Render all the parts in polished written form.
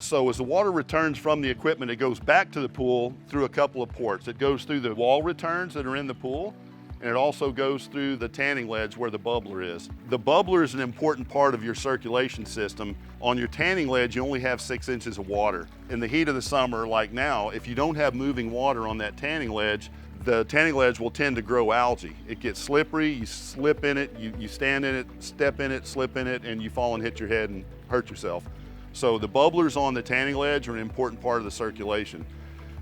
So as the water returns from the equipment, it goes back to the pool through a couple of ports. It goes through the wall returns that are in the pool, and it also goes through the tanning ledge where the bubbler is. The bubbler is an important part of your circulation system. On your tanning ledge, you only have 6 inches of water. In the heat of the summer, like now, if you don't have moving water on that tanning ledge, the tanning ledge will tend to grow algae. It gets slippery, you slip in it, you stand in it, step in it, slip in it, and you fall and hit your head and hurt yourself. So the bubblers on the tanning ledge are an important part of the circulation.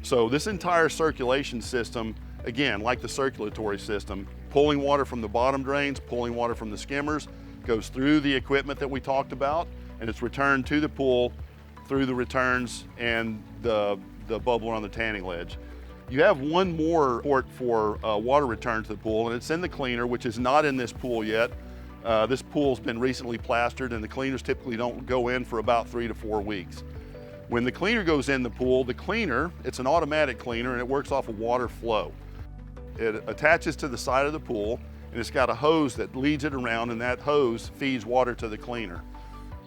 So this entire circulation system, again, like the circulatory system, pulling water from the bottom drains, pulling water from the skimmers, goes through the equipment that we talked about, and it's returned to the pool through the returns and the bubbler on the tanning ledge. You have one more port for water return to the pool, and it's in the cleaner, which is not in this pool yet. This pool's been recently plastered, and the cleaners typically don't go in for about 3 to 4 weeks. When the cleaner goes in the pool, the cleaner, it's an automatic cleaner, and it works off of water flow. It attaches to the side of the pool, and it's got a hose that leads it around, and that hose feeds water to the cleaner.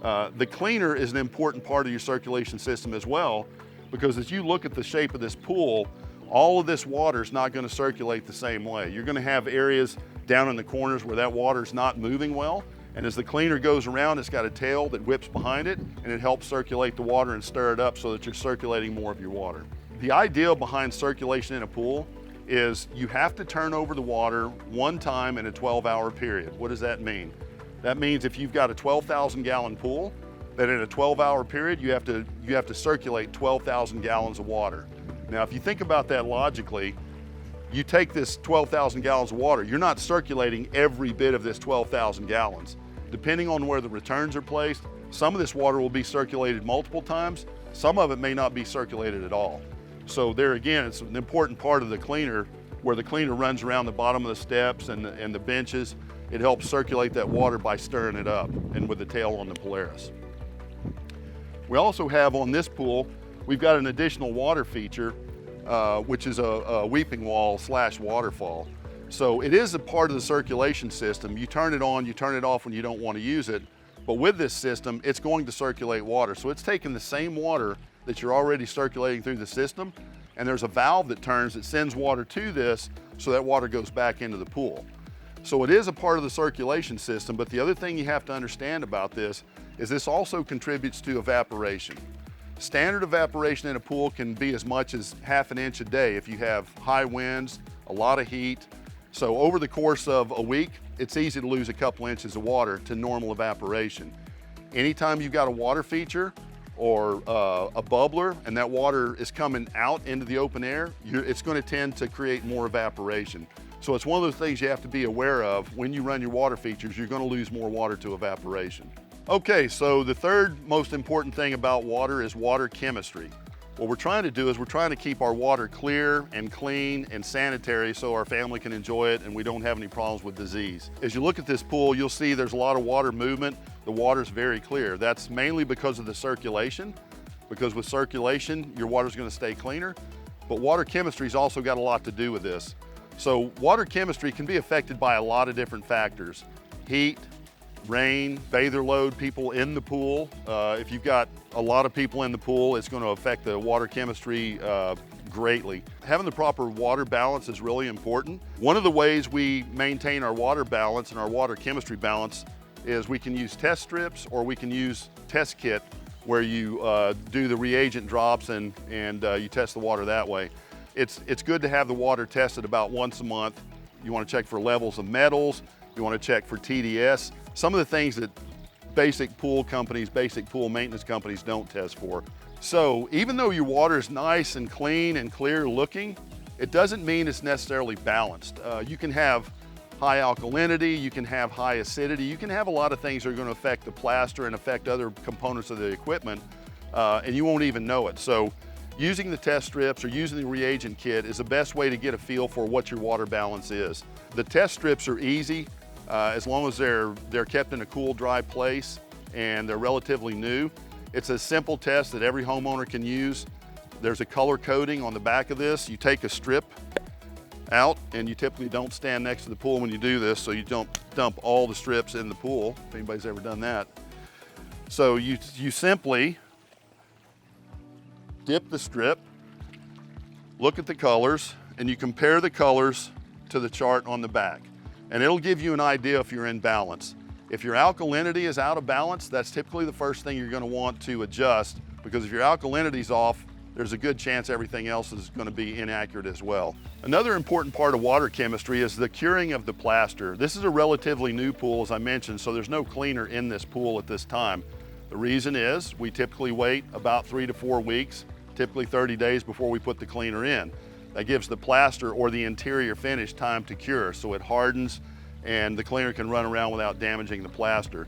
The cleaner is an important part of your circulation system as well, because as you look at the shape of this pool, all of this water is not going to circulate the same way. You're going to have areas down in the corners where that water is not moving well, and as the cleaner goes around, it's got a tail that whips behind it, and it helps circulate the water and stir it up so that you're circulating more of your water. The idea behind circulation in a pool is you have to turn over the water one time in a 12-hour period. What does that mean? That means if you've got a 12,000 gallon pool, that in a 12-hour period you have to circulate 12,000 gallons of water. Now, if you think about that logically, you take this 12,000 gallons of water, you're not circulating every bit of this 12,000 gallons. Depending on where the returns are placed, some of this water will be circulated multiple times, some of it may not be circulated at all. So there again, it's an important part of the cleaner, where the cleaner runs around the bottom of the steps and the benches. It helps circulate that water by stirring it up, and with the tail on the Polaris. We also have on this pool, we've got an additional water feature, which is a weeping wall / waterfall. So it is a part of the circulation system. You turn it on, you turn it off when you don't want to use it. But with this system, it's going to circulate water. So it's taking the same water that you're already circulating through the system, and there's a valve that turns that sends water to this, so that water goes back into the pool. So it is a part of the circulation system, but the other thing you have to understand about this is this also contributes to evaporation. Standard evaporation in a pool can be as much as ½ an inch a day if you have high winds, a lot of heat. So over the course of a week, it's easy to lose a couple inches of water to normal evaporation. Anytime you've got a water feature or a bubbler and that water is coming out into the open air, it's going to tend to create more evaporation. So it's one of those things you have to be aware of. When you run your water features, you're going to lose more water to evaporation. Okay, so the third most important thing about water is water chemistry. What we're trying to do is we're trying to keep our water clear and clean and sanitary so our family can enjoy it and we don't have any problems with disease. As you look at this pool, you'll see there's a lot of water movement. The water's very clear. That's mainly because of the circulation, because with circulation, your water's going to stay cleaner. But water chemistry's also got a lot to do with this. So water chemistry can be affected by a lot of different factors. Heat, rain, bather load, people in the pool. If you've got a lot of people in the pool, it's going to affect the water chemistry greatly. Having the proper water balance is really important. One of the ways we maintain our water balance and our water chemistry balance is we can use test strips, or we can use test kit where you do the reagent drops and you test the water that way. It's good to have the water tested about once a month. You want to check for levels of metals. You want to check for TDS. Some of the things that basic pool maintenance companies don't test for. So even though your water is nice and clean and clear looking, it doesn't mean it's necessarily balanced. You can have high alkalinity, you can have high acidity, you can have a lot of things that are going to affect the plaster and affect other components of the equipment, and you won't even know it. So using the test strips or using the reagent kit is the best way to get a feel for what your water balance is. The test strips are easy. As long as they're kept in a cool, dry place and they're relatively new. It's a simple test that every homeowner can use. There's a color coding on the back of this. You take a strip out, and you typically don't stand next to the pool when you do this, so you don't dump all the strips in the pool, if anybody's ever done that. So you simply dip the strip, look at the colors, and you compare the colors to the chart on the back. And it'll give you an idea if you're in balance. If your alkalinity is out of balance, that's typically the first thing you're gonna want to adjust, because if your alkalinity's off, there's a good chance everything else is gonna be inaccurate as well. Another important part of water chemistry is the curing of the plaster. This is a relatively new pool, as I mentioned, so there's no cleaner in this pool at this time. The reason is we typically wait about 3 to 4 weeks, typically 30 days before we put the cleaner in. That gives the plaster or the interior finish time to cure, so it hardens and the cleaner can run around without damaging the plaster.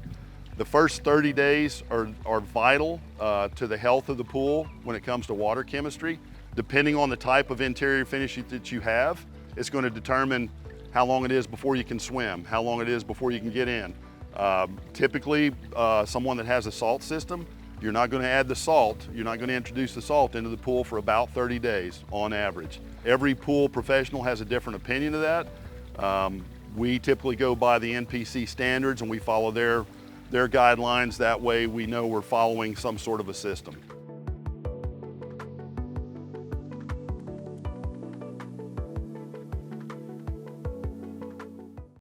The first 30 days are vital to the health of the pool when it comes to water chemistry. Depending on the type of interior finish that you have, it's going to determine how long it is before you can swim, how long it is before you can get in. Typically, someone that has a salt system, you're not going to add the salt, you're not going to introduce the salt into the pool for about 30 days on average. Every pool professional has a different opinion of that. We typically go by the NPC standards and we follow their guidelines. That way we know we're following some sort of a system.